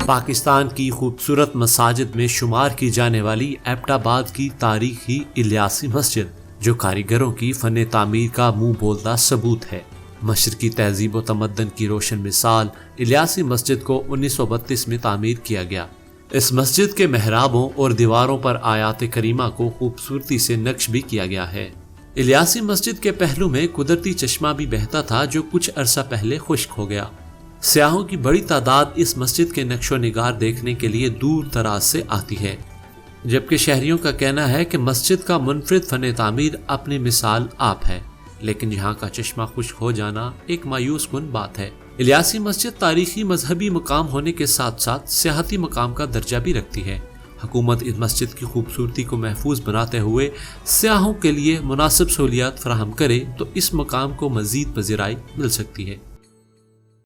پاکستان کی خوبصورت مساجد میں شمار کی جانے والی ایبٹ آباد کی تاریخی الیاسی مسجد، جو کاریگروں کی فن تعمیر کا منہ بولتا ثبوت ہے، مشرقی تہذیب و تمدن کی روشن مثال الیاسی مسجد کو 1932 میں تعمیر کیا گیا۔ اس مسجد کے محرابوں اور دیواروں پر آیات کریمہ کو خوبصورتی سے نقش بھی کیا گیا ہے۔ الیاسی مسجد کے پہلو میں قدرتی چشمہ بھی بہتا تھا، جو کچھ عرصہ پہلے خشک ہو گیا۔ سیاحوں کی بڑی تعداد اس مسجد کے نقش و نگار دیکھنے کے لیے دور دراز سے آتی ہے، جبکہ شہریوں کا کہنا ہے کہ مسجد کا منفرد فن تعمیر اپنی مثال آپ ہے، لیکن یہاں کا چشمہ خشک ہو جانا ایک مایوس کن بات ہے۔ الیاسی مسجد تاریخی مذہبی مقام ہونے کے ساتھ ساتھ سیاحتی مقام کا درجہ بھی رکھتی ہے۔ حکومت اس مسجد کی خوبصورتی کو محفوظ بناتے ہوئے سیاحوں کے لیے مناسب سہولیات فراہم کرے تو اس مقام کو مزید پذیرائی مل سکتی ہے۔